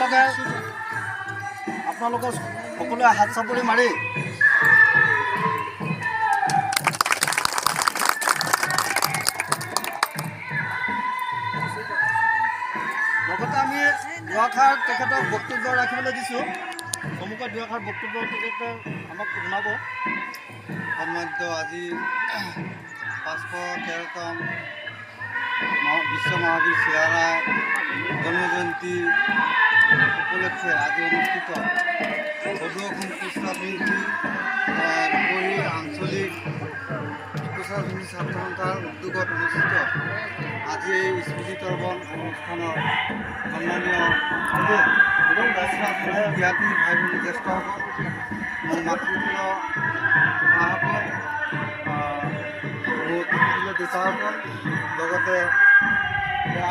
লগে আপোনালোকে সকলোৱে হাত চাপৰি মাৰি লগতে আমি দুআষাৰ তেখেতক বক্তব্য ৰাখিবলৈ দিছোঁ। সন্মুখত দুআষাৰ বক্তব্য তেখেতে আমাক শুনাব। সন্মানিত আজি 513তম বিশ্ব মহাবীৰ চিয়াৰাই জন্মজয়ন্তী উপলক্ষে আজি অনুষ্ঠিত সদৌ অসম কৃষি ৰাজনীতি ৰূপহী আঞ্চলিক কৃষি ৰাজনীতি ছাত্ৰ সন্থাৰ উদ্যোগত অনুষ্ঠিত আজি এই স্মৃতি তৰ্পণ অনুষ্ঠানৰ সন্মানীয় জ্ঞাতি ভাই ভনী জ্যেষ্ঠসকল, মোৰ মাতৃতুল্য মাসকল, মোৰ পিতৃতুল্য দেউতাসকল, লগতে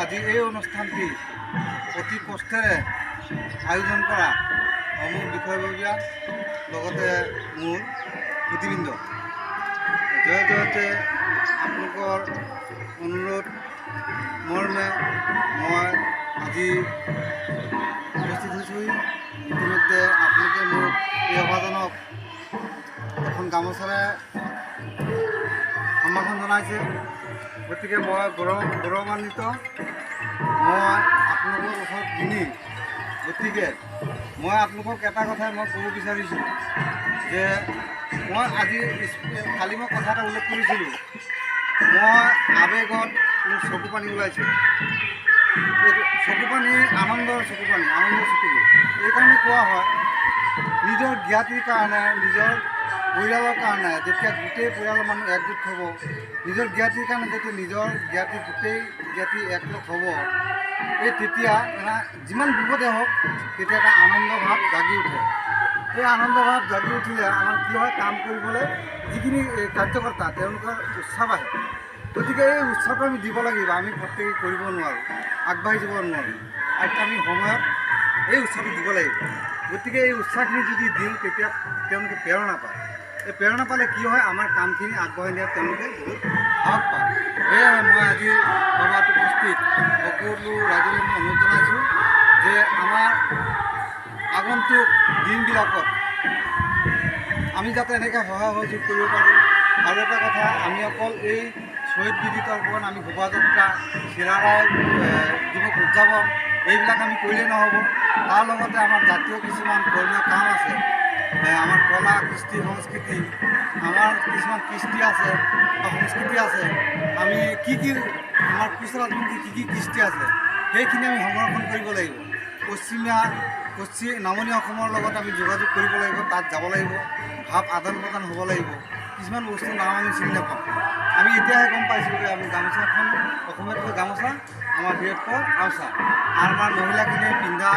আজি এই অনুষ্ঠানটি অতি কষ্টেৰে আয়োজন কৰা মোৰ বিষয়ববীয়া, লগতে মোৰ সুধীবৃন্দ, জয়তে আপোনালোকৰ অনুৰোধ মৰ্মে মই আজি উপস্থিত হৈছোঁ। ইতিমধ্যে আপোনালোকে মোক এই সভাজনক এখন গামোচাৰে সম্ভাষণ জনাইছে, গতিকে মই গৌৰৱান্বিত। মই আপোনালোকৰ ওচৰত ঋণী। গতিকে মই আপোনালোকক এটা কথাই মই ক'ব বিচাৰিছোঁ যে মই আজি কালি মই কথা এটা উল্লেখ কৰিছিলোঁ, মই আৱেগত মোৰ চকু পানী ওলাইছে। এইটো চকু পানী আনন্দৰ চকু এইকাৰণে কোৱা হয়, নিজৰ জ্ঞাতিৰ কাৰণে, নিজৰ পৰিয়ালৰ কাৰণে যেতিয়া গোটেই পৰিয়ালৰ মানুহ একগোট হ'ব, নিজৰ জ্ঞাতিৰ কাৰণে যেতিয়া নিজৰ গোটেই জ্ঞাতি একলগ হ'ব, এই তেতিয়া যিমান বিপদে হওক তেতিয়া এটা আনন্দ ভাৱ জাগি উঠে। এই আনন্দ ভাৱ জাগি উঠিলে আমাৰ কি হয়, কাম কৰিবলৈ যিখিনি কাৰ্যকৰ্তা তেওঁলোকৰ উৎসাহ বাঢ়ে। গতিকে এই উৎসাহটো আমি দিব লাগিব। আমি প্ৰত্যেকে কৰিব নোৱাৰোঁ, আগবাঢ়ি যাব নোৱাৰোঁ, আৰু আমি সময়ত এই উৎসাহটো দিব লাগিব। গতিকে এই উৎসাহখিনি যদি দিওঁ তেতিয়া তেওঁলোকে প্ৰেৰণা পায়। এই প্ৰেৰণা পালে কি হয়, আমাৰ কামখিনি আগবঢ়াই নিয়াত তেওঁলোকে বহুত সাহস পায়। সেয়েহে মই আজি সভাত উপস্থিত সকলো ৰাইজলৈ মই অনুৰোধ জনাইছোঁ যে আমাৰ আগন্তুক দিনবিলাকত আমি যাতে এনেকৈ সহায় সহযোগ কৰিব পাৰোঁ। আৰু এটা কথা, আমি অকল এই শ্বহীদ বিধি তৰ্পণ, আমি শোভাযাত্ৰা, চিৰাৰাই দিৱস উদযাপন এইবিলাক আমি কৰিলেই নহ'ব। তাৰ লগতে আমাৰ জাতীয় কিছুমান ধৰ্মীয় কাম আছে, আমাৰ কলা, কৃষ্টি, সংস্কৃতি, আমাৰ কিছুমান কৃষ্টি আছে বা সংস্কৃতি আছে। আমি আমাৰ কৃষ্ণ ৰাজনীতি কি কৃষ্টি আছে সেইখিনি আমি সংৰক্ষণ কৰিব লাগিব। নামনি অসমৰ লগত আমি যোগাযোগ কৰিব লাগিব, তাত যাব লাগিব, ভাৱ আদান প্ৰদান হ'ব লাগিব। কিছুমান বস্তুৰ নাম আমি চিনি নাপাওঁ। আমি এতিয়াহে গম পাইছোঁ যে আমি গামোচাখন অসমীয়াতকৈ গামোচা আমাৰ বৃহত্তৰ আওচা, আৰু আমাৰ মহিলাখিনিয়ে পিন্ধা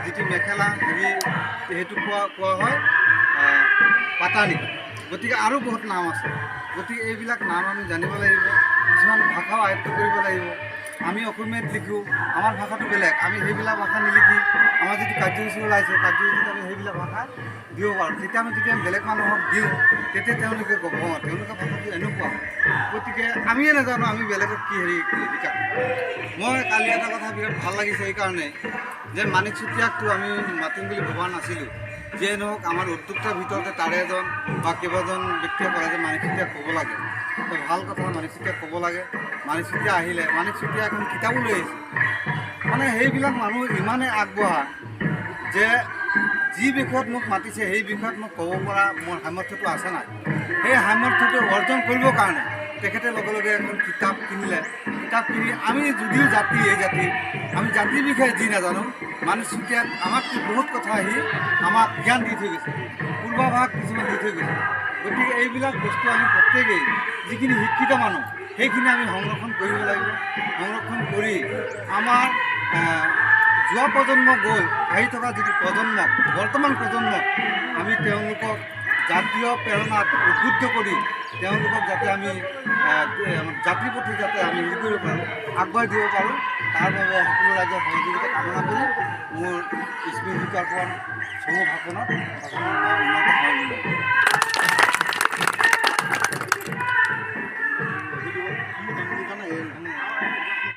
যিটো মেখেলা সেইটো কোৱা হয় পাতানি। গতিকে আৰু বহুত নাম আছে। গতিকে এইবিলাক নাম আমি জানিব লাগিব। কিছুমান ভাষাও আয়ত্ব কৰিব লাগিব। আমি অসমীয়াত লিখোঁ, আমাৰ ভাষাটো বেলেগ, আমি সেইবিলাক ভাষা নিলিখি আমাৰ যিটো কাৰ্যসূচী ওলাইছে, কাৰ্যসূচীত আমি সেইবিলাক ভাষা দিব পাৰোঁ। তেতিয়া আমি বেলেগ মানুহক দিওঁ, তেতিয়া তেওঁলোকে ক'ব তেওঁলোকে ভাষাটো এনেকুৱা। গতিকে আমিয়ে নাজানো আমি বেলেগক কি শিকাম। মই কালি এটা কথা বিৰাট ভাল লাগিছে এইকাৰণে যে মানিক চুতীয়াকটো আমি মাতিম বুলি ভবা নাছিলোঁ। যিয়ে নহওক, আমাৰ উদ্যোক্তাৰ ভিতৰতে তাৰে এজন বা কেইবাজন ব্যক্তিয়ে ক'লে যে মানিক চুতীয়াক ক'ব লাগে। তো ভাল কথা, মানিক চুতীয়াক ক'ব লাগে। মানিক চুতীয়া আহিলে, মানিক চুতীয়া এখন কিতাপো লৈ আহিছে। মানে সেইবিলাক মানুহ ইমানেই আগবঢ়া যে যি বিষয়ত মোক মাতিছে সেই বিষয়ত মোক ক'ব পৰা মোৰ সামৰ্থ্যটো আছে নাই। সেই সামৰ্থ্যটো অৰ্জন কৰিবৰ কাৰণে তেখেতে লগে লগে এখন কিতাপ কিনিলে। কিতাপ কিনি আমি যদিও এই জাতি আমি জাতিৰ বিষয়ে যি নাজানো, মানিক চুতীয়াক আমাতকৈ বহুত কথা আহি আমাক জ্ঞান দি থৈ গৈছে, পূৰ্বাভাস কিছুমান দি থৈ গৈছে। গতিকে এইবিলাক বস্তু আমি প্ৰত্যেকেই যিখিনি শিক্ষিত মানুহ সেইখিনি আমি সংৰক্ষণ কৰিব লাগিব। সংৰক্ষণ কৰি আমাৰ যোৱা প্ৰজন্ম গ'ল, আহি থকা যিটো প্ৰজন্মক, বৰ্তমান প্ৰজন্মক আমি তেওঁলোকক জাতীয় প্ৰেৰণাত উদ্বুদ্ধ কৰি তেওঁলোকক যাতে আমি জাতিৰ প্ৰতি যাতে আমি হেৰি কৰিব পাৰোঁ, আগবঢ়াই দিব পাৰোঁ, তাৰ বাবে সকলো ৰাইজৰ সহযোগিতা কামনা কৰি মোৰ স্মৃতি তৰ্পণ চমু ভাষণত